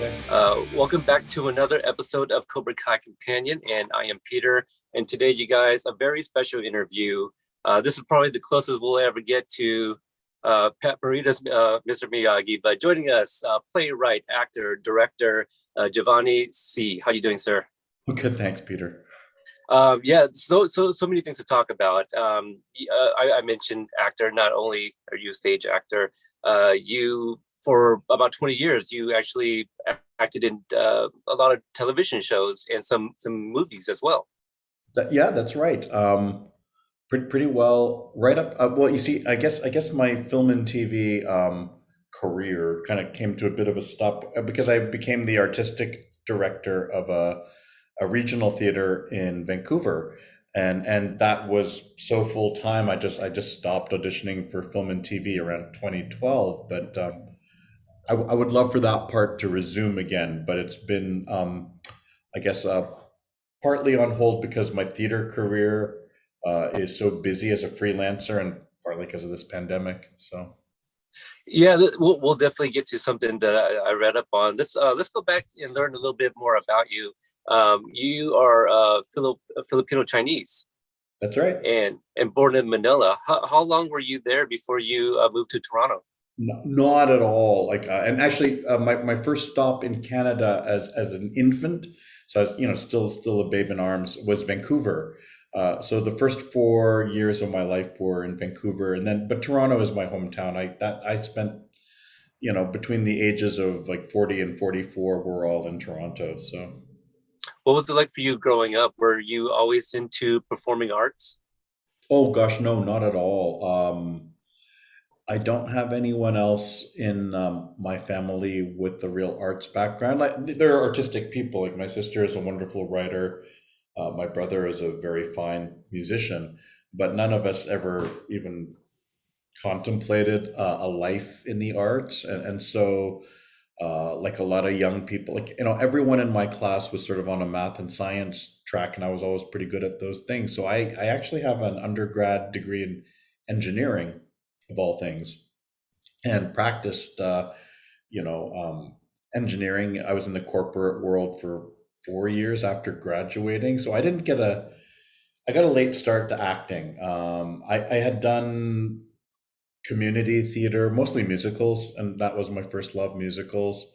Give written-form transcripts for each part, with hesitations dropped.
Okay. Welcome back to another episode of Cobra Kai Companion, and I am Peter. And today, you guys, a very special interview. This is probably the closest we'll ever get to Pat Morita's Mr. Miyagi, but joining us, playwright, actor, director, Jovanni Sy. How you doing, sir? Well, good. Thanks, Peter. Yeah, so many things to talk about. I mentioned actor. Not only are you a stage actor, you for about 20 years you actually acted in a lot of television shows and some movies as well. Yeah, that's right. Pretty well. Right up. Well, you see, I guess my film and TV career kind of came to a bit of a stop because I became the artistic director of a regional theater in Vancouver, and that was so full time. I just stopped auditioning for film and TV around 2012, but I would love for that part to resume again, but it's been, I guess, partly on hold because my theater career is so busy as a freelancer, and partly because of this pandemic. So, Yeah, we'll definitely get to something that I read up on. Let's go back and learn a little bit more about you. You are Filipino Chinese that's right. and born in Manila. How long were you there before you moved to Toronto? Not at all. Like, and actually, my first stop in Canada as an infant, so I was still a babe in arms, was Vancouver. So the first 4 years of my life were in Vancouver, and then but Toronto is my hometown. I spent between the ages of like 40 and 44, we're all in Toronto. So. What was it like for you growing up? Were you always into performing arts? Oh gosh, no, not at all. I don't have anyone else in my family with the real arts background. Like there are artistic people. Like my sister is a wonderful writer. My brother is a very fine musician, but none of us ever even contemplated a life in the arts. And so, like a lot of young people, like everyone in my class was sort of on a math and science track, and I was always pretty good at those things. So I actually have an undergrad degree in engineering, of all things, and practiced engineering. I was in the corporate world for 4 years after graduating, so I got a late start to acting. I had done community theater, mostly musicals, and that was my first love, musicals.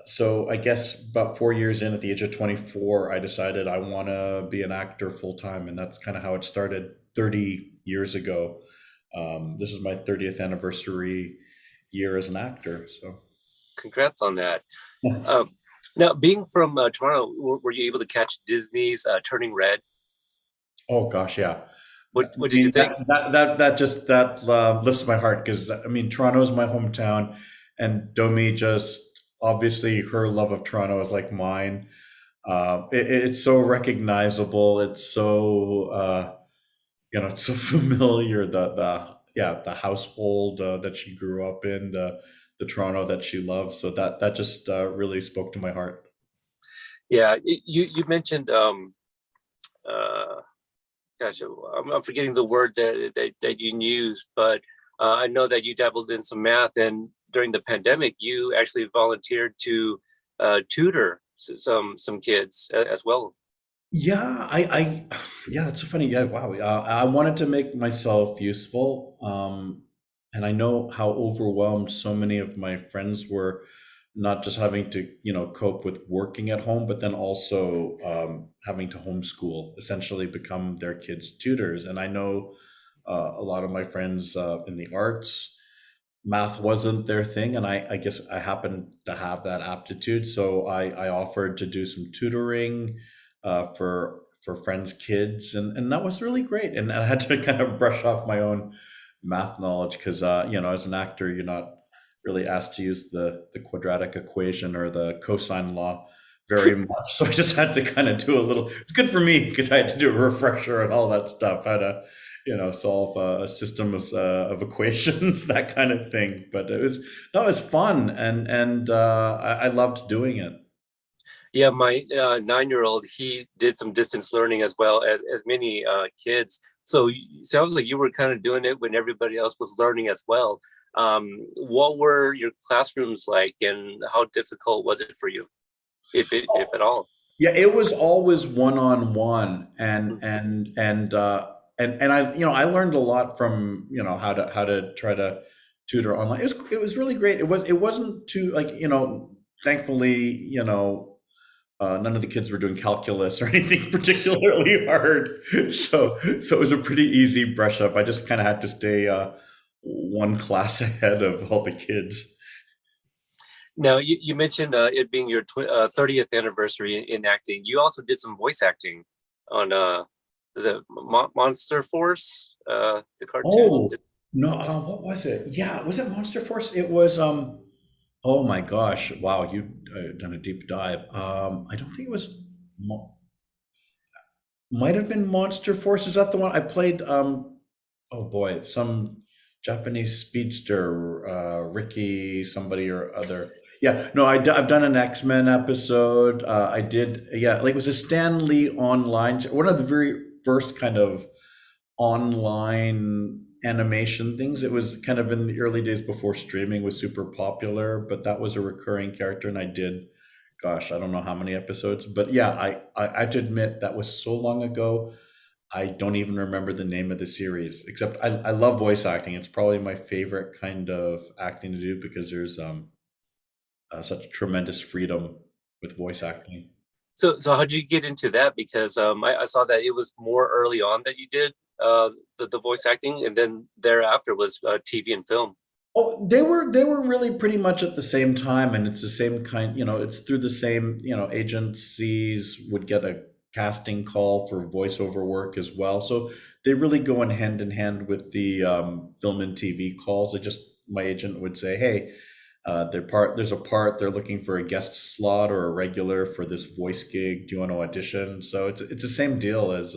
So I guess about 4 years in, at the age of 24, I decided I want to be an actor full time, and that's kind of how it started 30 years ago. This is my 30th anniversary year as an actor. So, Congrats on that. Um, Now, being from Toronto, were you able to catch Disney's Turning Red? oh gosh, yeah. I What did you mean think? that lifts my heart because I mean Toronto is my hometown, and Domi just obviously her love of Toronto is like mine. It's so recognizable. It's so it's so familiar. The household that she grew up in, the Toronto that she loves. So that just really spoke to my heart. Yeah, you mentioned uh, gosh, I'm forgetting the word that you used, but I know that you dabbled in some math, and during the pandemic, you actually volunteered to tutor some kids as well. Yeah, yeah, that's so funny. Yeah, wow. I wanted to make myself useful, and I know how overwhelmed so many of my friends were, not just having to, cope with working at home, but then also having to homeschool, essentially become their kids' tutors. And I know a lot of my friends in the arts, math wasn't their thing, and I guess I happened to have that aptitude, so I offered to do some tutoring for friends' kids, and that was really great. And I had to kind of brush off my own math knowledge because as an actor, you're not really asked to use the quadratic equation or the cosine law very much. So I just had to kind of do a little. It's good for me because I had to do a refresher and all that stuff. I had to solve a system of equations, that kind of thing. But it was no, it was fun, and I loved doing it. Yeah, my 9-year-old, he did some distance learning as well as many kids. So sounds like you were kind of doing it when everybody else was learning as well. What were your classrooms like, and how difficult was it for you, if at all? Yeah, it was always one on one, Mm. and I I learned a lot from how to try to tutor online. It was really great. It wasn't too like thankfully none of the kids were doing calculus or anything particularly hard, so it was a pretty easy brush up. I just kind of had to stay one class ahead of all the kids. Now, you mentioned it being your 30th anniversary in acting. You also did some voice acting on is it Monster Force, the cartoon? Oh no, what was it? Yeah, was it Monster Force? It was. Oh my gosh! Wow, you done a deep dive. I don't think it was. Might have been Monster Force. Is that the one I played? Oh boy, some Japanese speedster, Ricky, somebody or other. Yeah, no, I've done an X-Men episode. I did, yeah, like it was a Stan Lee online, one of the very first kind of online animation things. It was kind of in the early days before streaming was super popular, but that was a recurring character, and I did, gosh, I don't know how many episodes, but yeah, I have to admit that was so long ago. I don't even remember the name of the series, except I love voice acting. It's probably my favorite kind of acting to do because there's such tremendous freedom with voice acting. So how'd you get into that? Because I saw that it was more early on that you did the voice acting, and then thereafter was TV and film. Oh, they were really pretty much at the same time, and it's the same kind. It's through the same. Agencies would get a casting call for voiceover work as well, so they really go in hand with the film and TV calls. It just my agent would say, "Hey, there's a part they're looking for a guest slot or a regular for this voice gig. Do you want to audition?" So it's the same deal as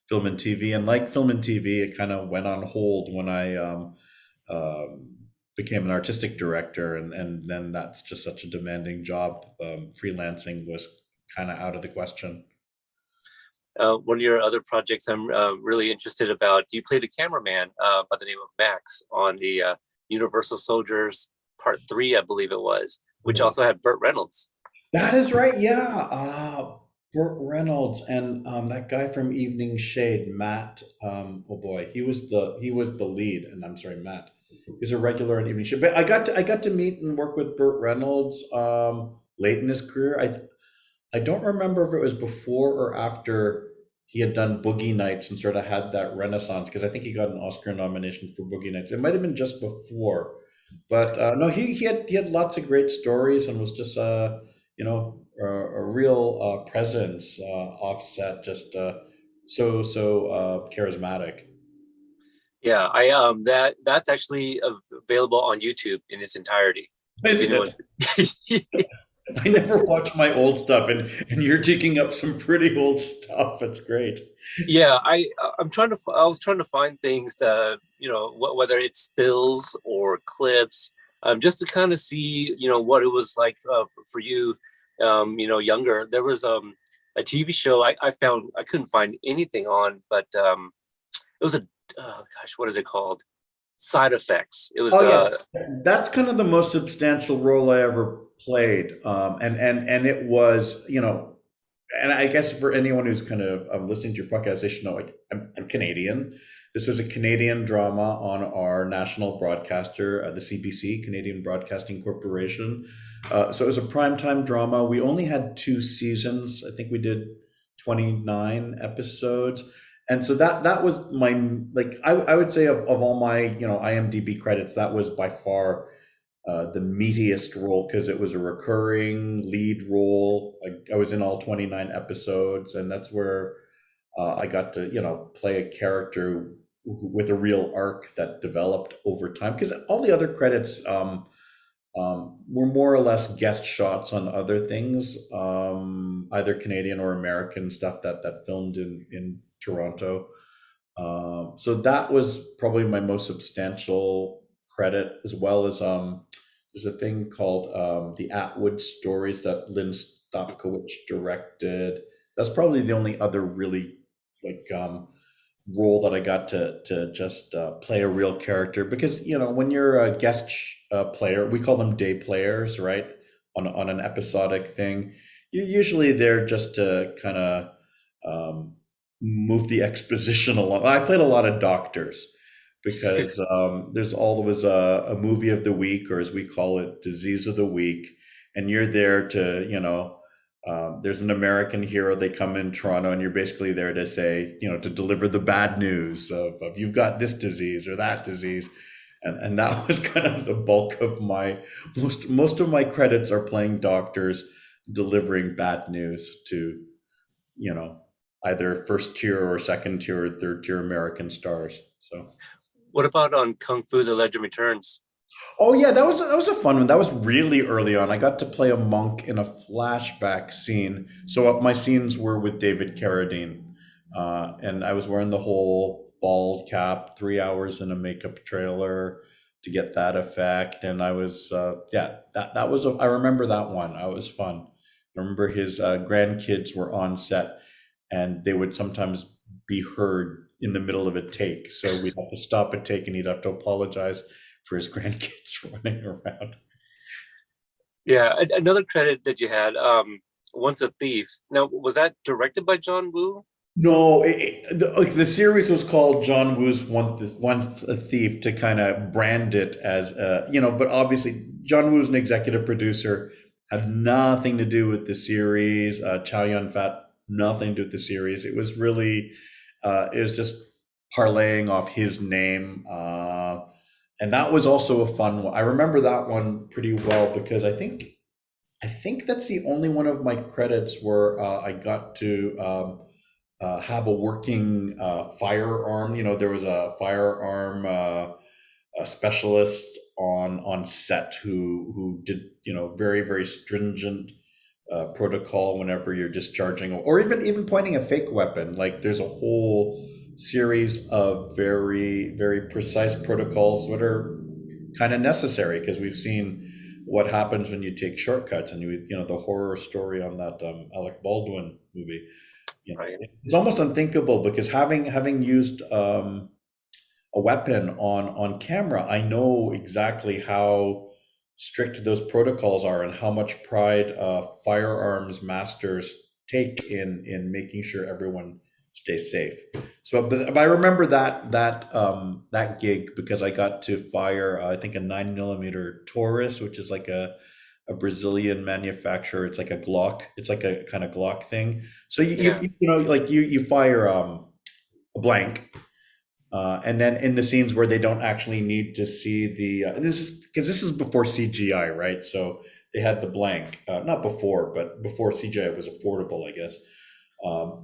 film and TV, and like film and TV, it kind of went on hold when I became an artistic director, and then that's just such a demanding job. Freelancing was kind of out of the question. One of your other projects I'm really interested about. You played a cameraman by the name of Max on the Universal Soldiers Part Three, I believe it was, which also had Burt Reynolds. That is right. Yeah, Burt Reynolds and that guy from Evening Shade, Matt. Oh boy, he was the lead, and I'm sorry, Matt. He's a regular in Evening Shade. But I got to meet and work with Burt Reynolds late in his career. I don't remember if it was before or after he had done Boogie Nights and sort of had that renaissance, because I think he got an Oscar nomination for Boogie Nights. It might have been just before, but no, he had lots of great stories and was just a real presence offset, just charismatic. Yeah, I that's actually available on YouTube in its entirety. If Is anyone, it? I never watch my old stuff, and you're digging up some pretty old stuff. It's great. yeah, I was trying to find things to whether it's stills or clips, just to kind of see what it was like for you, younger. There was a TV show I found I couldn't find anything on, but it was a oh gosh, what is it called? Side Effects. It was Oh yeah, that's kind of the most substantial role I ever played, and it was and I guess for anyone who's kind of listening to your podcast, they should know like I'm Canadian. This was a Canadian drama on our national broadcaster, the CBC, Canadian Broadcasting Corporation. So it was a primetime drama. We only had two seasons. I think we did 29 episodes. And so that was my, like I would say of all my IMDb credits, that was by far the meatiest role because it was a recurring lead role. I was in all 29 episodes, and that's where I got to play a character with a real arc that developed over time. Because all the other credits were more or less guest shots on other things, either Canadian or American stuff that filmed in Toronto. So that was probably my most substantial credit, as well as there's a thing called the Atwood Stories that Lynn Stopkowicz directed. That's probably the only other really like role that I got to just play a real character because when you're a guest player, we call them day players, right? On an episodic thing, you're usually there just to kind of um, move the exposition along. I played a lot of doctors because there's always a movie of the week, or as we call it, disease of the week, and you're there to there's an American hero. They come in Toronto, and you're basically there to say, to deliver the bad news of you've got this disease or that disease, and that was kind of the bulk of my most of my credits are playing doctors delivering bad news to you know either first tier or second tier or third tier American stars. So. What about on Kung Fu: The Legend Returns? Oh yeah, that was a fun one. That was really early on. I got to play a monk in a flashback scene. So my scenes were with David Carradine, and I was wearing the whole bald cap, 3 hours in a makeup trailer to get that effect. And I was yeah, that was I remember that one. That was fun. I remember his grandkids were on set, and they would sometimes be heard in the middle of a take. So we'd have to stop a take, and he'd have to apologize for his grandkids running around. Yeah, another credit that you had, Once a Thief. Now, was that directed by John Woo? No, the series was called John Woo's Once a Thief to kind of brand it as, but obviously John Woo's an executive producer, had nothing to do with the series. Chow Yun Fat, nothing to do with the series. It was really, it was just parlaying off his name. And that was also a fun one. I remember that one pretty well because I think that's the only one of my credits where I got to have a working firearm. There was a firearm a specialist on set who did very very stringent protocol whenever you're discharging or even pointing a fake weapon. Like there's a whole series of very very precise protocols that are kind of necessary because we've seen what happens when you take shortcuts and the horror story on that Alec Baldwin movie. Right. It's almost unthinkable because having used a weapon on camera, I know exactly how strict those protocols are and how much pride firearms masters take in making sure everyone stays safe. So, but I remember that gig because I got to fire I think a 9mm Taurus, which is like a Brazilian manufacturer. It's like a Glock. It's like a kind of Glock thing. So Yeah. like you fire a blank, and then in the scenes where they don't actually need to see this is because this is before CGI, right? So they had the blank, not before, but before CGI was affordable, I guess.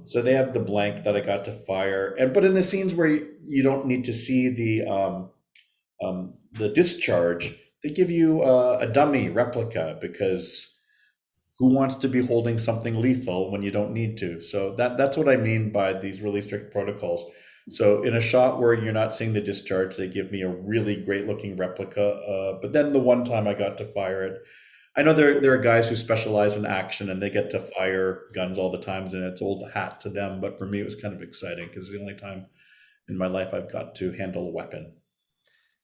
So they have the blank that I got to fire, and but in the scenes where you don't need to see the discharge, they give you a dummy replica because who wants to be holding something lethal when you don't need to? So that's what I mean by these really strict protocols. So in a shot where you're not seeing the discharge, they give me a really great looking replica. But then the one time I got to fire it, I know there are guys who specialize in action and they get to fire guns all the times, and it's old hat to them. But for me, it was kind of exciting because it's the only time in my life I've got to handle a weapon.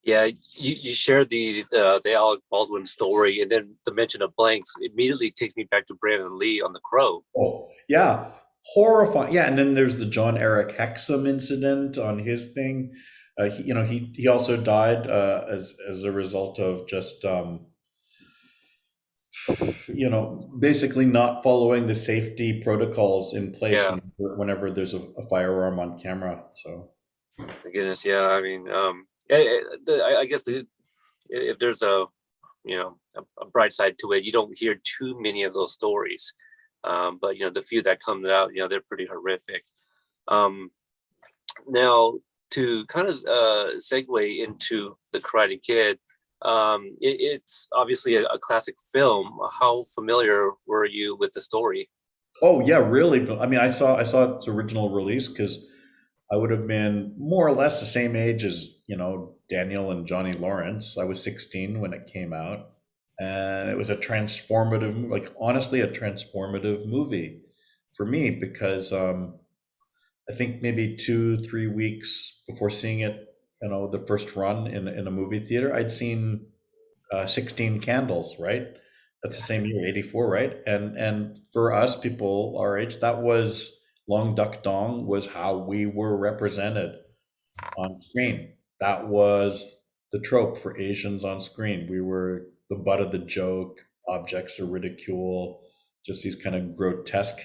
Yeah, you shared the Alec Baldwin story, and then the mention of blanks immediately takes me back to Brandon Lee on The Crow. Oh, yeah. Horrifying. Yeah, and then there's the John Eric Hexum incident on his thing. He also died as a result of just basically not following the safety protocols in place Yeah, whenever there's a firearm on camera. So my goodness. Yeah, I mean, I guess if there's a bright side to it, you don't hear too many of those stories. But the few that come out, they're pretty horrific. Um, Now, to kind of segue into the Karate Kid, it's obviously a classic film. How familiar were you with the story? oh yeah, really. I mean, I saw its original release because I would have been more or less the same age as, Daniel and Johnny Lawrence. I was 16 when it came out. And it was a transformative, like honestly, a transformative movie for me because I think maybe 2, 3 weeks before seeing it, the first run in a movie theater, I'd seen 16 Candles, right? That's the same year, 84, right? And for us people our age, that was Long Duck Dong was how we were represented on screen. That was the trope for Asians on screen. We were the butt of the joke, objects of ridicule, just these kind of grotesque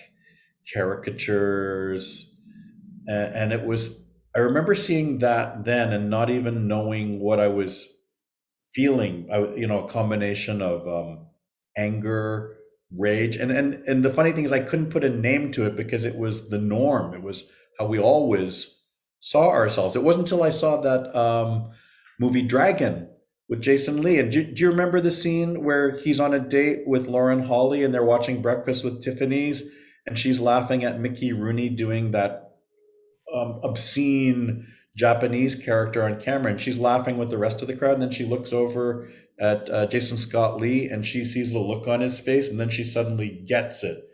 caricatures. And it was, I remember seeing that then and not even knowing what I was feeling. A combination of anger, rage. And the funny thing is, I couldn't put a name to it because it was the norm. It was how we always saw ourselves. It wasn't until I saw that movie Dragon with Jason Lee. And do you remember the scene where he's on a date with Lauren Holly and they're watching Breakfast with Tiffany's and she's laughing at Mickey Rooney doing that obscene Japanese character on camera, and she's laughing with the rest of the crowd. And then she looks over at Jason Scott Lee, and she sees the look on his face, and then she suddenly gets it.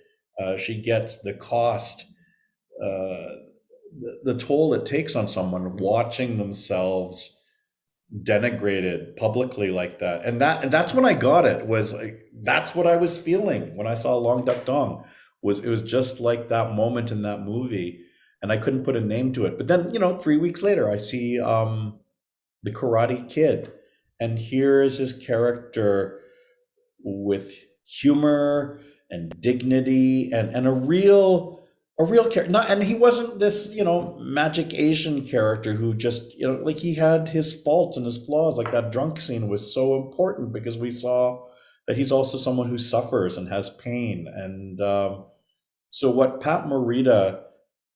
She gets the cost, the toll it takes on someone watching themselves denigrated publicly like that. And that's when I got it. Was like that's what I was feeling when I saw Long Duck Dong. It was just like that moment in that movie, and I couldn't put a name to it. But then 3 weeks later, I see the Karate Kid, and here is his character with humor and dignity and a real character. Not, and he wasn't this magic Asian character who just like he had his faults and his flaws. Like that drunk scene was so important because we saw that he's also someone who suffers and has pain. And so what Pat Morita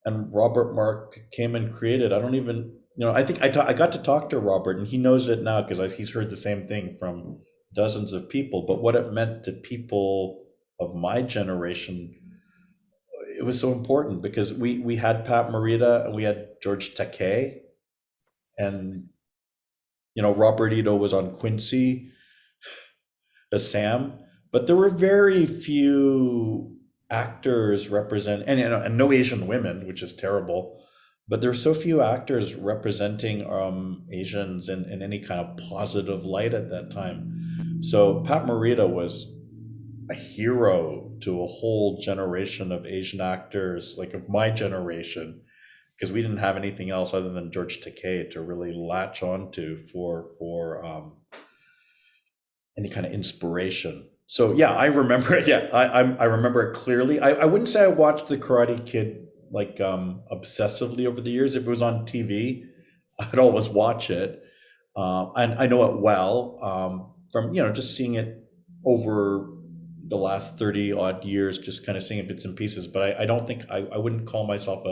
and Robert Mark came and created, I don't even, I think I got to talk to Robert and he knows it now because he's heard the same thing from dozens of people. But what it meant to people of my generation, it was so important because we had Pat Morita and we had George Takei, and Robert Ito was on Quincy as Sam, but there were very few actors represent, and no Asian women, which is terrible. But there are so few actors representing Asians in any kind of positive light at that time. So Pat Morita was a hero to a whole generation of Asian actors, like of my generation, because we didn't have anything else other than George Takei to really latch onto for any kind of inspiration. So yeah, I remember it. Yeah, I remember it clearly. I wouldn't say I watched The Karate Kid like obsessively over the years. If it was on TV, I'd always watch it, and I know it well from just seeing it over the last 30 odd years, just kind of seeing it bits and pieces. But I don't think I wouldn't call myself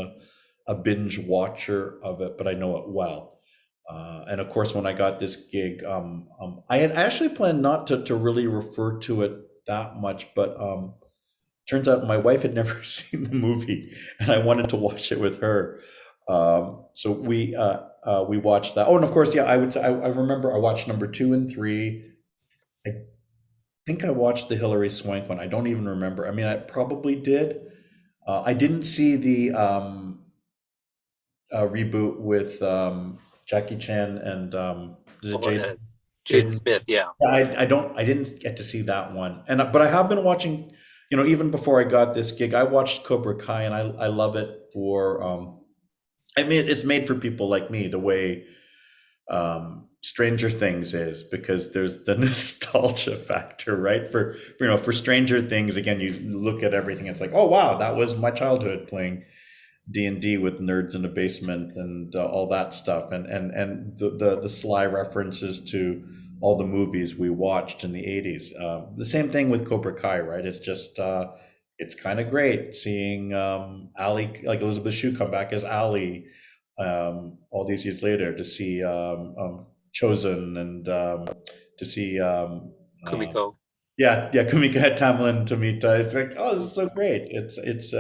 a binge watcher of it, but I know it well. And of course, when I got this gig, I had actually planned not to really refer to it that much, but turns out my wife had never seen the movie, and I wanted to watch it with her. So we watched that. Oh, and of course, yeah, I would say I remember I watched number 2 and 3. I think I watched the Hilary Swank one. I don't even remember. I mean, I probably did. I didn't see the reboot with Jackie Chan and is it Oh, Jade? Jaden Jaden? Smith, yeah. Yeah, I didn't get to see that one. And but I have been watching. Even before I got this gig, I watched Cobra Kai, and I love it for. I mean, it's made for people like me, the way Stranger Things is, because there's the nostalgia factor, right? For Stranger Things, again, you look at everything, it's like, oh wow, that was my childhood playing D&D with nerds in the basement and all that stuff, and the sly references to all the movies we watched in the 80s. The same thing with Cobra Kai, right? It's just it's kind of great seeing Ali, like Elizabeth Shue, come back as Ali all these years later, to see Chosen, and to see Kumiko. yeah, Kumika Tamlin Tomita. It's like, oh, this is so great. It's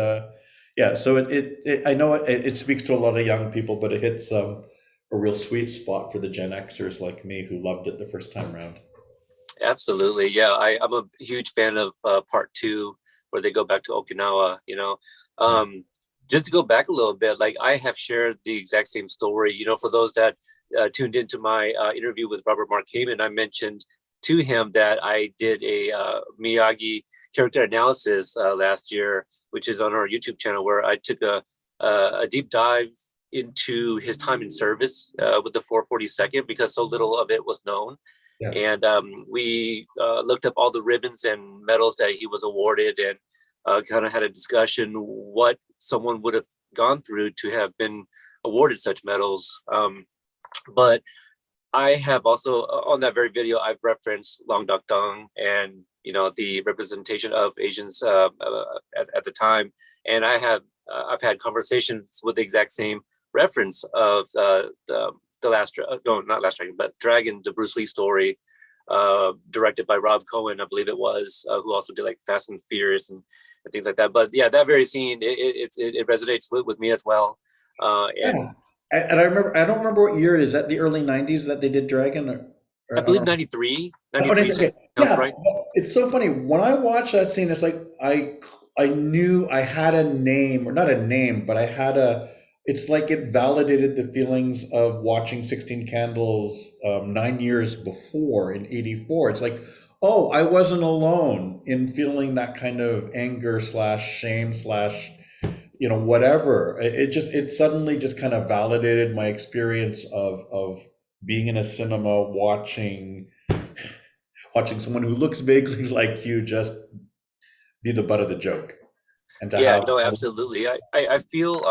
yeah. So I know it speaks to a lot of young people, but it hits a real sweet spot for the Gen Xers like me who loved it the first time around. Absolutely. Yeah, I'm a huge fan of part two where they go back to Okinawa, Yeah. Um, just to go back a little bit, like I have shared the exact same story. For those that tuned into my interview with Robert Mark Kamen, I mentioned to him that I did a Miyagi character analysis last year, which is on our YouTube channel, where I took a deep dive into his time in service with the 442nd, because so little of it was known. Yeah. And we looked up all the ribbons and medals that he was awarded, and kind of had a discussion what someone would have gone through to have been awarded such medals. But I have also, on that very video, I've referenced Long Dok Dong and, the representation of Asians at the time. And I've had conversations with the exact same reference of the last, no, not Last Dragon, but Dragon, the Bruce Lee story, directed by Rob Cohen, I believe it was, who also did like Fast and Furious and things like that. But yeah, that very scene, it resonates with me as well. And Yeah. And I don't remember what year it is. That the early 90s that they did Dragon? I Or I believe don't 93, Oh, 93 okay. sounds Yeah, right. it's so funny. When I watched that scene, it's like I knew I had a name, or not a name, but I had a. It's like it validated the feelings of watching 16 Candles 9 years before in '84. It's like, oh, I wasn't alone in feeling that kind of anger slash shame slash whatever. It suddenly just kind of validated my experience of being in a cinema watching someone who looks vaguely like you just be the butt of the joke, and to Yeah, have no, absolutely. I feel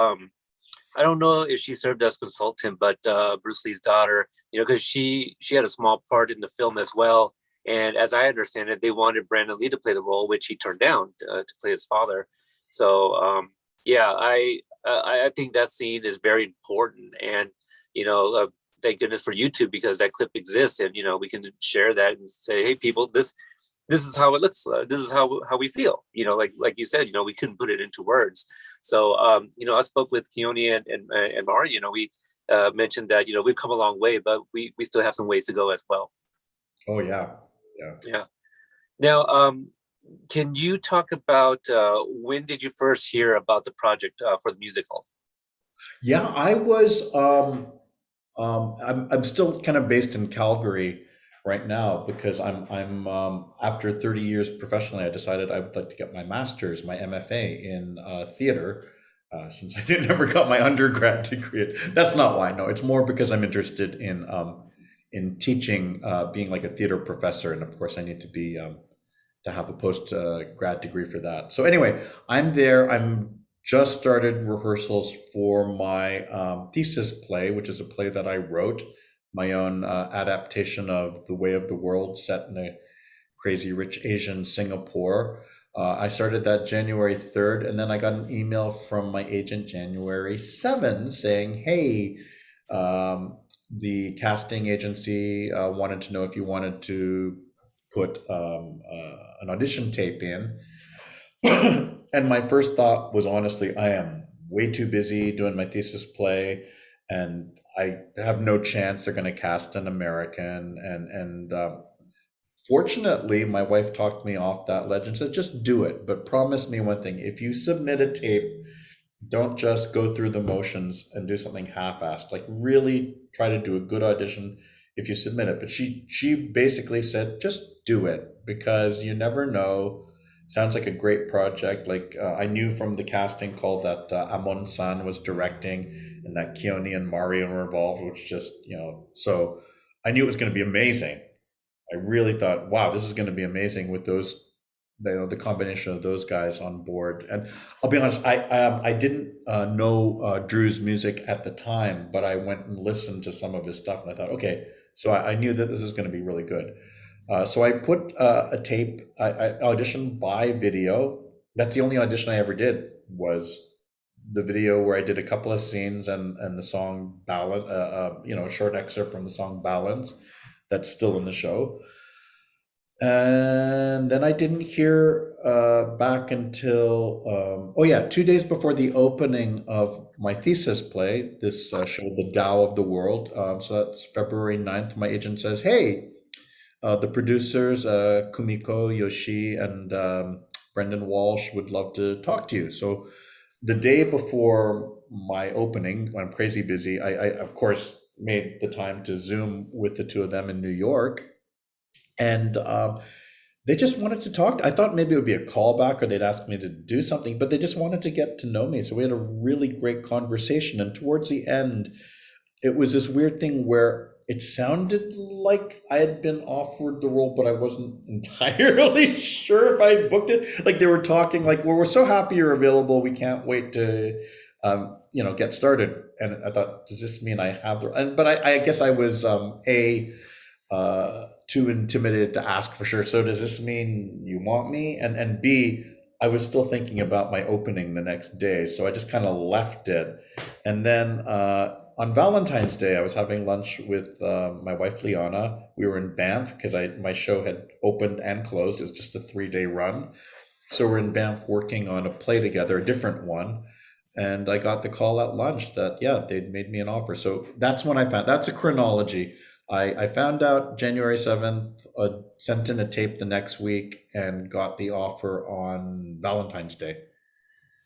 I don't know if she served as consultant, but Bruce Lee's daughter, because she had a small part in the film as well. And as I understand it, they wanted Brandon Lee to play the role, which he turned down to play his father. So yeah, I think that scene is very important, and thank goodness for YouTube, because that clip exists, and we can share that and say, hey, people, this is how it looks. This is how we feel. Like you said, we couldn't put it into words. So, I spoke with Keone and Mari. We mentioned that we've come a long way, but we still have some ways to go as well. Oh yeah, yeah. Yeah. Now, can you talk about when did you first hear about the project for the musical? Yeah, I'm still kind of based in Calgary right now because I'm after 30 years professionally, I decided I would like to get my master's, my MFA in theater, since I didn't ever got my undergrad degree. That's not why. No, it's more because I'm interested in teaching, being like a theater professor, and of course I need to have a post grad degree for that. So anyway, I'm there. I'm just started rehearsals for my thesis play, which is a play that I wrote, my own adaptation of The Way of the World, set in a crazy rich Asian Singapore. I started that January 3rd, and then I got an email from my agent January 7th saying, hey, the casting agency wanted to know if you wanted to put an audition tape in. And my first thought was, honestly, I am way too busy doing my thesis play, and I have no chance they're going to cast an American. And fortunately, my wife talked me off that ledge and said, just do it, but promise me one thing: if you submit a tape, don't just go through the motions and do something half-assed. Like, really try to do a good audition if you submit it. But she basically said, just do it, because you never know. Sounds like a great project. Like, I knew from the casting call that Amon San was directing, and that Keone and Mario were involved, which just, so I knew it was going to be amazing. I really thought, wow, this is going to be amazing with those, the combination of those guys on board. And I'll be honest, I didn't know Drew's music at the time, but I went and listened to some of his stuff, and I thought, okay, so I knew that this is going to be really good. So I put a tape. I auditioned by video. That's the only audition I ever did, was the video where I did a couple of scenes and the song Balance, a short excerpt from the song Balance, that's still in the show. And then I didn't hear back until, 2 days before the opening of my thesis play, this show, The Tao of the World. So that's February 9th. My agent says, hey, the producers, Kumiko, Yoshi, and Brendan Walsh would love to talk to you. So the day before my opening, when I'm crazy busy, I of course made the time to Zoom with the two of them in New York, and they just wanted to talk. I thought maybe it would be a callback or they'd ask me to do something, but they just wanted to get to know me. So we had a really great conversation. And towards the end, it was this weird thing where it sounded like I had been offered the role, but I wasn't entirely sure if I had booked it. Like they were talking, like, well, we're so happy you're available. We can't wait to, get started. And I thought, does this mean I have the? And but I guess I was too intimidated to ask for sure. So does this mean you want me? And B, I was still thinking about my opening the next day, so I just kind of left it. And then on Valentine's Day, I was having lunch with my wife Liana. We were in Banff because I my show had opened and closed. It was just a 3 day run, so we're in Banff working on a play together, a different one. And I got the call at lunch that, yeah, they'd made me an offer. So that's when I found that's a chronology. I found out January 7th, sent in a tape the next week, and got the offer on Valentine's Day.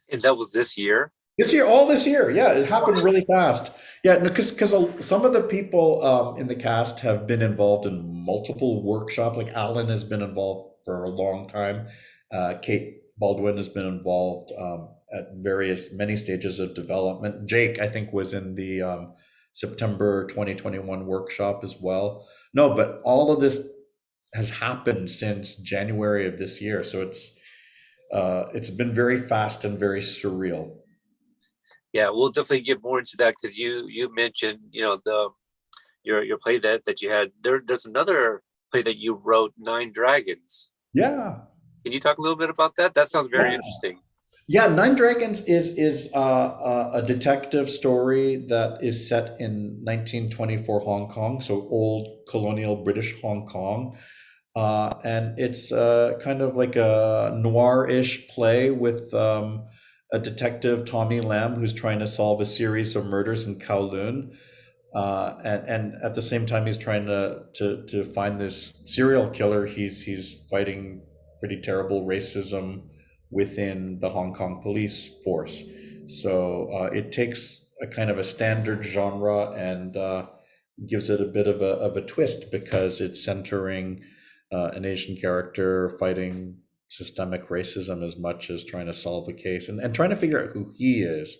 And that was this year. This year, all this year, yeah, it happened really fast. Yeah, because some of the people in the cast have been involved in multiple workshops. Like Alan has been involved for a long time. Kate Baldwin has been involved at various many stages of development. Jake, I think, was in the September 2021 workshop as well. No, but all of this has happened since January of this year, so it's been very fast and very surreal. Yeah, we'll definitely get more into that because you mentioned the your play that you had. There's another play that you wrote, Nine Dragons. Yeah. Can you talk a little bit about that? That sounds very Yeah. interesting. Yeah, Nine Dragons is a detective story that is set in 1924 Hong Kong, so old colonial British Hong Kong, and it's kind of like a noir-ish play with a detective Tommy Lamb who's trying to solve a series of murders in Kowloon, and at the same time he's trying to find this serial killer. He's fighting pretty terrible racism within the Hong Kong police force. So it takes a kind of a standard genre and gives it a bit of a twist because it's centering an Asian character fighting systemic racism as much as trying to solve a case and trying to figure out who he is.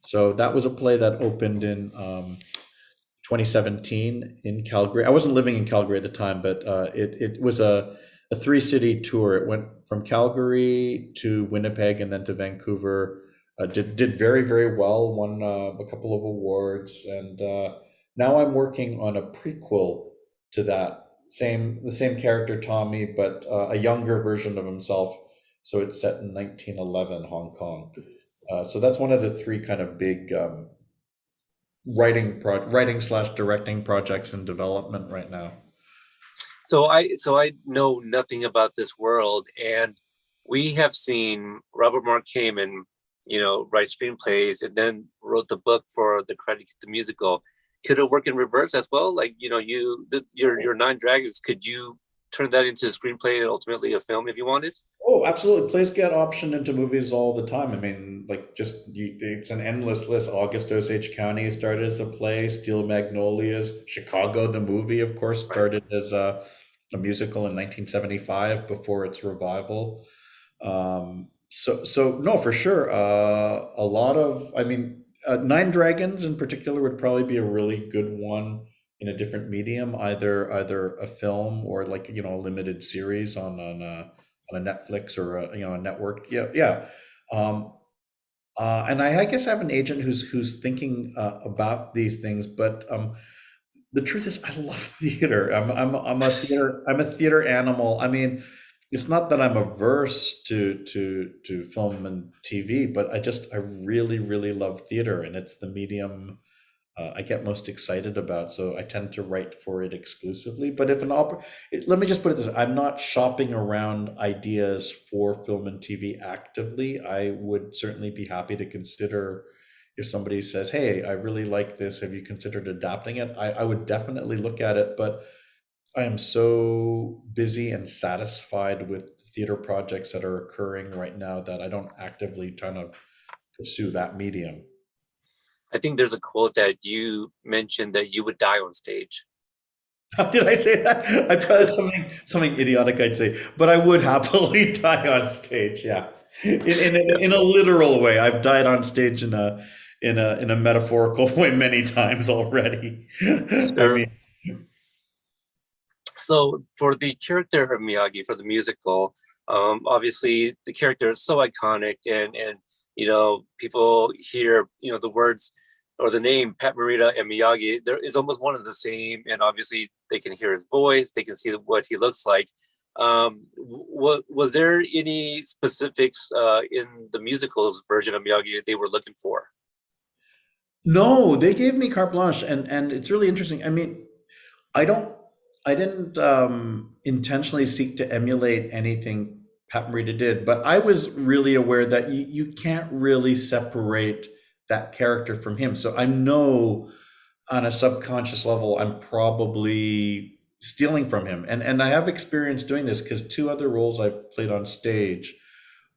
So that was a play that opened in 2017 in Calgary. I wasn't living in Calgary at the time, but it was a three-city tour. It went from Calgary to Winnipeg and then to Vancouver. Did very very well. Won a couple of awards, and now I'm working on a prequel to that. The same character Tommy, but a younger version of himself. So it's set in 1911 Hong Kong. So that's one of the three kind of big writing slash directing projects in development right now. So I know nothing about this world, and we have seen Robert Mark Kamen, write screenplays and then wrote the book for the musical. Could it work in reverse as well? Like your Nine Dragons, could you turn that into a screenplay and ultimately a film if you wanted? Oh, absolutely. Plays get optioned into movies all the time. I mean, like it's an endless list. August Osage County started as a play. Steel Magnolias. Chicago, the movie, of course, Right. started as a musical in 1975 before its revival. So no, for sure. A lot of, I mean, Nine Dragons in particular would probably be a really good one in a different medium, either a film or like a limited series on a Netflix or a network. Yeah, yeah. Um, and I guess I have an agent who's thinking about these things, but the truth is, I love theater. I'm a theater animal. I mean, it's not that I'm averse to film and TV, but I really really love theater, and it's the medium I get most excited about. So I tend to write for it exclusively. But if let me just put it this way, I'm not shopping around ideas for film and TV actively. I would certainly be happy to consider if somebody says, "Hey, I really like this. Have you considered adapting it?" I would definitely look at it, but I am so busy and satisfied with theater projects that are occurring right now that I don't actively kind of pursue that medium. I think there's a quote that you mentioned that you would die on stage. Did I say that? I probably something idiotic I'd say, but I would happily die on stage. Yeah, in a literal way. I've died on stage in a metaphorical way many times already. I Sure. mean, So for the character of Miyagi for the musical, obviously the character is so iconic, and people hear the words or the name Pat Morita and Miyagi. There is almost one of the same, and obviously they can hear his voice, they can see what he looks like. What was there any specifics in the musical's version of Miyagi that they were looking for? no, they gave me carte blanche, and it's really interesting. I mean, I don't, I didn't intentionally seek to emulate anything Pat Morita did, but I was really aware that you can't really separate that character from him. So I know on a subconscious level, I'm probably stealing from him, and I have experience doing this because two other roles I've played on stage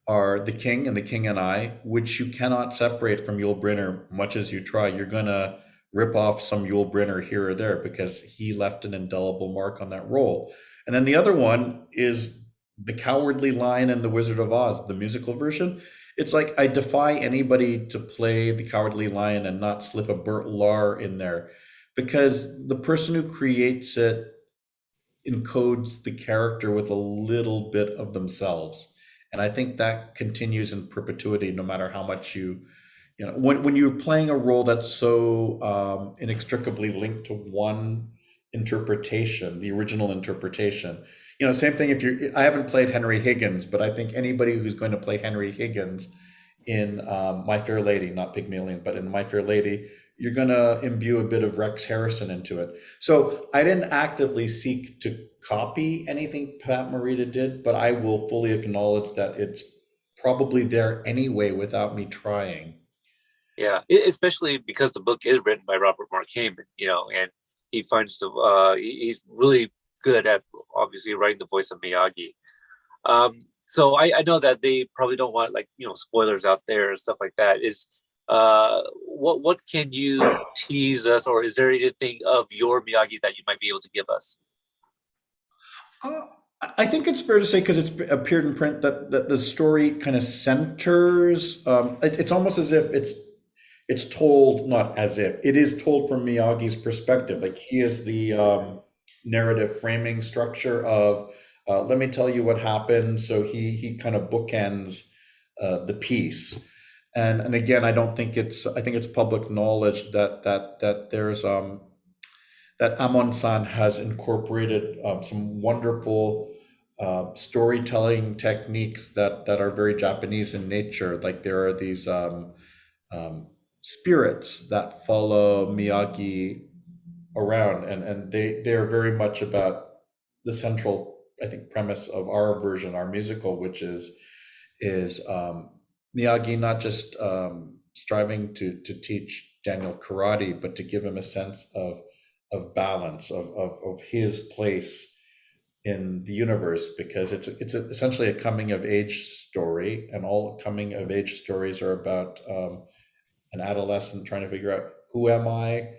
are the King and the King and I, which you cannot separate from Yul Brynner, much as you try. You're gonna rip off some Yul Brynner here or there because he left an indelible mark on that role. And then the other one is the Cowardly Lion and the Wizard of Oz, the musical version. It's like I defy anybody to play the Cowardly Lion and not slip a Burt Lahr in there, because the person who creates it encodes the character with a little bit of themselves. And I think that continues in perpetuity no matter how much when you're playing a role that's so inextricably linked to one interpretation, the original interpretation. Same thing if I haven't played Henry Higgins, but I think anybody who's going to play Henry Higgins in My Fair Lady, not Pygmalion, but in My Fair Lady, you're going to imbue a bit of Rex Harrison into it. So I didn't actively seek to copy anything Pat Morita did, but I will fully acknowledge that it's probably there anyway without me trying. Yeah, especially because the book is written by Robert Mark Heyman, and he finds he's really good at obviously writing the voice of Miyagi. So I know that they probably don't want like spoilers out there and stuff like that. Is what can you tease us, or is there anything of your Miyagi that you might be able to give us? Uh, I think it's fair to say, because it's appeared in print, that the story kind of centers. It's almost as if it's told, not as if it is told from Miyagi's perspective. Like he is the narrative framing structure of, let me tell you what happened. So he kind of bookends the piece. And again, I think it's public knowledge that there's that Amon-san has incorporated some wonderful storytelling techniques that are very Japanese in nature. Like there are these um, spirits that follow Miyagi around, and they are very much about the central, I think, premise of our version, our musical, which is Miyagi not just striving to teach Daniel karate, but to give him a sense of balance, of his place in the universe, because it's essentially a coming of age story, and all coming of age stories are about an adolescent trying to figure out, who am I,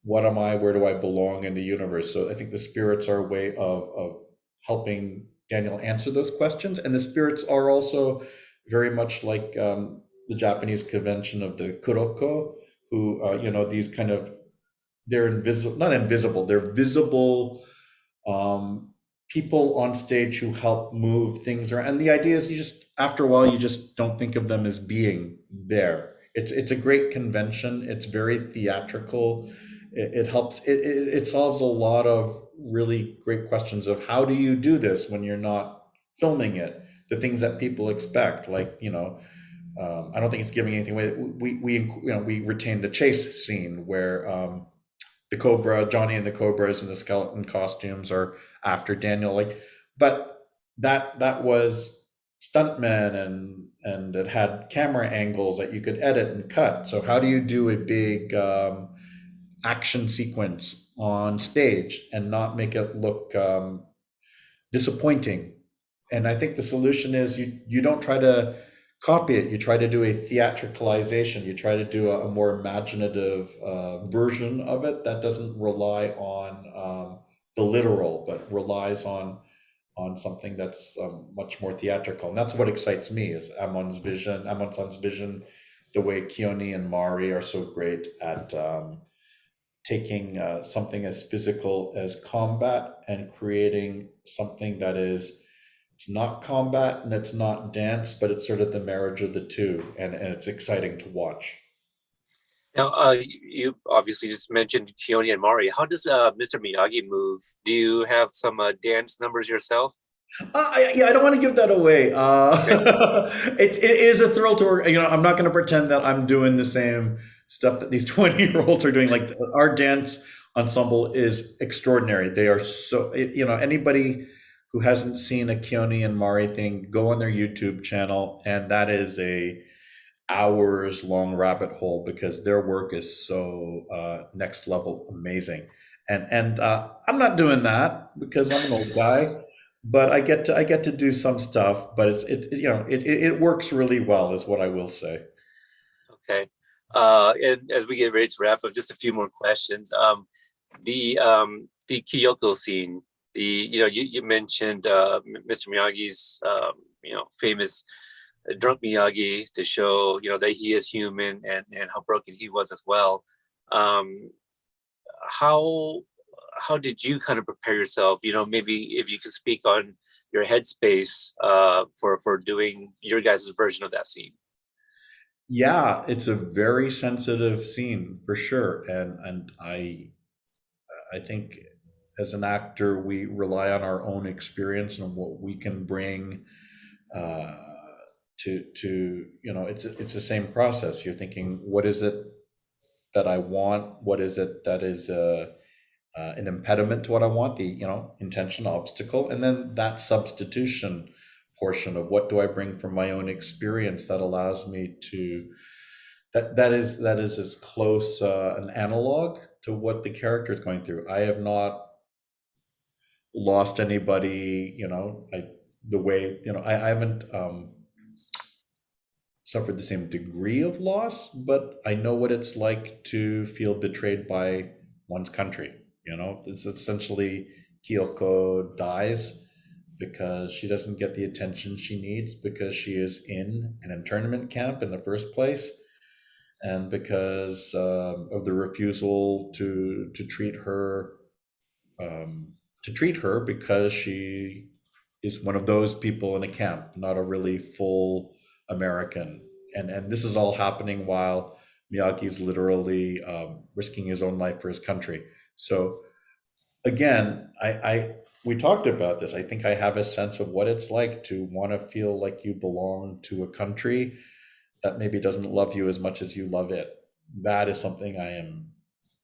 what am I, where do I belong in the universe. So I think the spirits are a way of helping Daniel answer those questions, and the spirits are also very much like the Japanese convention of the kuroko, who these kind of, they're invisible, not invisible, they're visible um, people on stage who help move things around. And the idea is, you just, after a while, you just don't think of them as being there. It's a great convention. It's very theatrical. It helps. It solves a lot of really great questions of, how do you do this when you're not filming it? The things that people expect, like I don't think it's giving anything away. We retain the chase scene where the Cobra, Johnny and the Cobras and the skeleton costumes are after Daniel. Like, but that was stuntmen, and it had camera angles that you could edit and cut. So how do you do a big action sequence on stage and not make it look disappointing? And I think the solution is, you don't try to copy it. You try to do a theatricalization. You try to do a more imaginative version of it that doesn't rely on the literal, but relies on something that's much more theatrical. And that's what excites me is Amon's vision, the way Keone and Mari are so great at taking something as physical as combat and creating something that is, it's not combat and it's not dance, but it's sort of the marriage of the two, and it's exciting to watch. Now, you obviously just mentioned Keone and Mari. How does Mr. Miyagi move? Do you have some dance numbers yourself? Yeah, I don't want to give that away. Okay. It is a thrill to work. I'm not going to pretend that I'm doing the same stuff that these 20-year-olds are doing. Like our dance ensemble is extraordinary. They are so, anybody who hasn't seen a Keone and Mari thing, go on their YouTube channel, and that is a hours long rabbit hole because their work is so next level amazing. And I'm not doing that because I'm an old guy, but I get to do some stuff. But it works really well, is what I will say. Okay. And as we get ready to wrap up, just a few more questions. The Kyoko scene. You mentioned Mr. Miyagi's famous drunk Miyagi to show that he is human and how broken he was as well. Um, how how did you kind of prepare yourself? Maybe if you could speak on your headspace for doing your guys' version of that scene. Yeah, it's a very sensitive scene for sure, and I think as an actor we rely on our own experience and what we can bring uh, to it's the same process. You're thinking, what is it that I want? What is it that is an impediment to what I want? The intention, obstacle, and then that substitution portion of what do I bring from my own experience that allows me to that is as close an analog to what the character is going through. I have not lost anybody, the way I haven't suffered the same degree of loss, but I know what it's like to feel betrayed by one's country. It's essentially Kyoko dies because she doesn't get the attention she needs because she is in an internment camp in the first place, and because of the refusal um, to treat her because she is one of those people in a camp, not a really full American. And this is all happening while Miyagi's literally risking his own life for his country. So again, I we talked about this. I think I have a sense of what it's like to want to feel like you belong to a country that maybe doesn't love you as much as you love it. That is something I am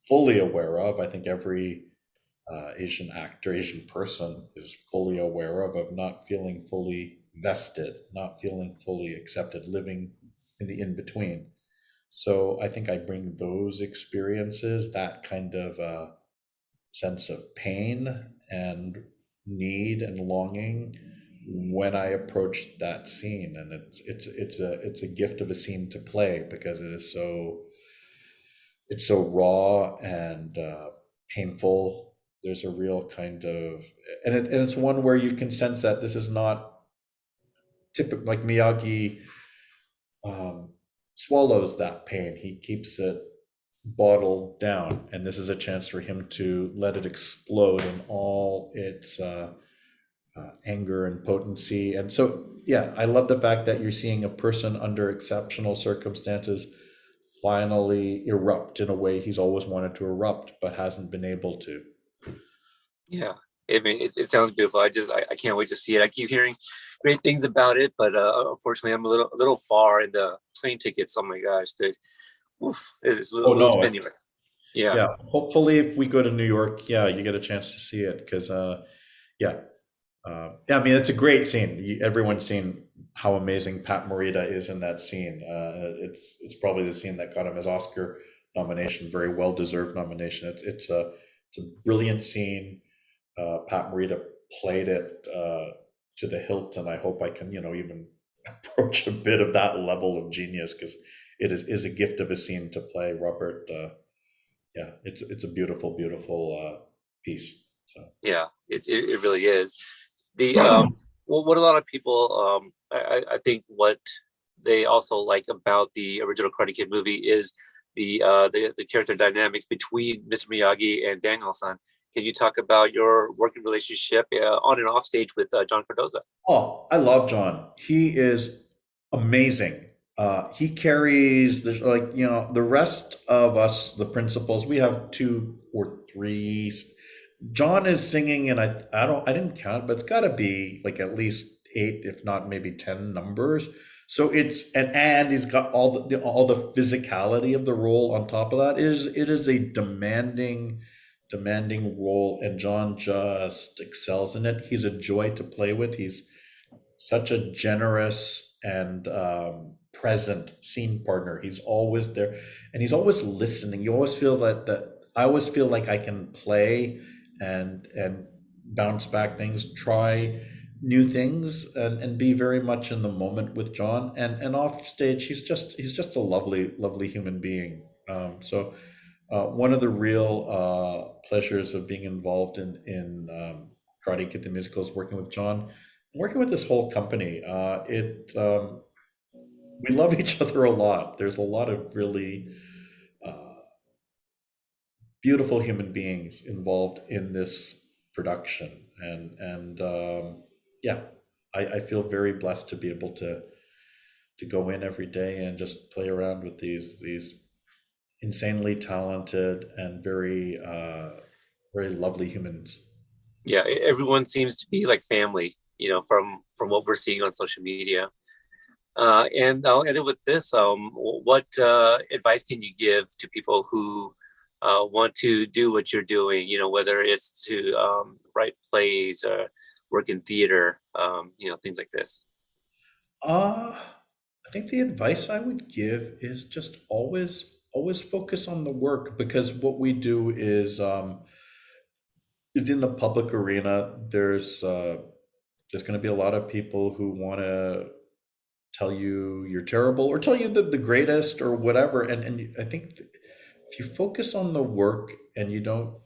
fully aware of. I think every Asian actor, Asian person is fully aware of not feeling fully vested, not feeling fully accepted, living in the in between. So I think I bring those experiences, that kind of sense of pain and need and longing when I approach that scene, and it's a gift of a scene to play because it's so raw and painful. There's a real kind of, and it's one where you can sense that this is not typical. Like Miyagi um, swallows that pain, he keeps it bottled down, and this is a chance for him to let it explode in all its anger and potency. And so, yeah, I love the fact that you're seeing a person under exceptional circumstances finally erupt in a way he's always wanted to erupt but hasn't been able to. Yeah, I mean, it sounds beautiful. I can't wait to see it. I keep hearing great things about it, but unfortunately, I'm a little far in the plane tickets. Oh my gosh, it's a Oh little no, spendy. Yeah, yeah. Hopefully, if we go to New York, yeah, you get a chance to see it because, yeah, yeah. I mean, it's a great scene. Everyone's seen how amazing Pat Morita is in that scene. It's probably the scene that got him his Oscar nomination, very well deserved nomination. It's a brilliant scene. Pat Morita played it to the hilt, and I hope I can, even approach a bit of that level of genius because is a gift of a scene to play. Robert, yeah, it's a beautiful, beautiful piece. So Yeah, it really is. The well, what a lot of people I think what they also like about the original Karate Kid movie is the character dynamics between Mr. Miyagi and Daniel-san. Can you talk about your working relationship on and off stage with John Padosa? oh, I love John. He is amazing. He carries the like the rest of us, the principals. We have two or three. John is singing, and I didn't count, but it's got to be like at least eight, if not maybe 10 numbers. So it's and he's got all the physicality of the role on top of that. It is a demanding role, and John just excels in it. He's a joy to play with. He's such a generous and present scene partner. He's always there, and he's always listening. You always feel that I always feel like I can play and bounce back things, try new things, and be very much in the moment with John. And off stage, he's just a lovely human being. So one of the real pleasures of being involved in Karate Kid the Musical is working with John, working with this whole company. It We love each other a lot. There's a lot of really uh, beautiful human beings involved in this production, and yeah, I feel very blessed to be able to go in every day and just play around with these insanely talented and very lovely humans. Yeah, everyone seems to be like family, from what we're seeing on social media. And I'll end it with this. What advice can you give to people who want to do what you're doing? Whether it's to write plays or work in theater, things like this. I think the advice I would give is just always focus on the work, because what we do is in the public arena. There's going to be a lot of people who want to tell you you're terrible or tell you that the greatest or whatever, and I think if you focus on the work and you don't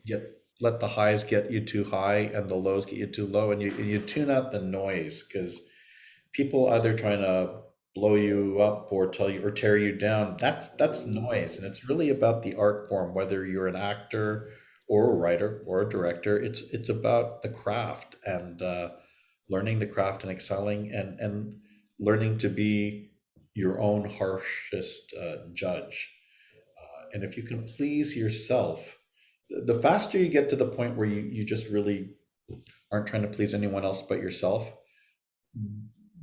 get let the highs get you too high and the lows get you too low, and you tune out the noise, because people either trying to blow you up or tell you or tear you down. That's noise, and it's really about the art form, whether you're an actor or a writer or a director. It's about the craft, and learning the craft and excelling, and learning to be your own harshest judge. And if you can please yourself, the faster you get to the point where you just really aren't trying to please anyone else but yourself,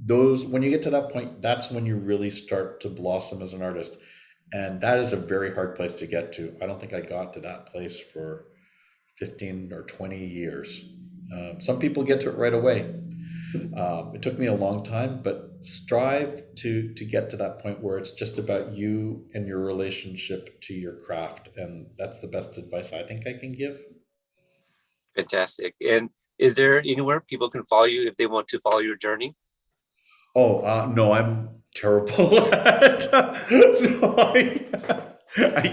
those when you get to that point, that's when you really start to blossom as an artist. And that is a very hard place to get to. I don't think I got to that place for 15 or 20 years. Some people get to it right away. It took me a long time, but strive to get to that point where it's just about you and your relationship to your craft, and that's the best advice I think I can give. Fantastic. And is there anywhere people can follow you if they want to follow your journey? Oh, no, I'm terrible at no,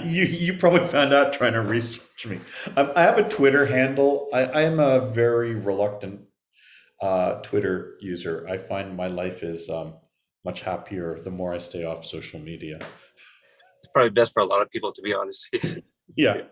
you probably found out trying to research me. I have a Twitter handle. I am a very reluctant Twitter user. I find my life is much happier the more I stay off social media. It's probably best for a lot of people, to be honest. Yeah.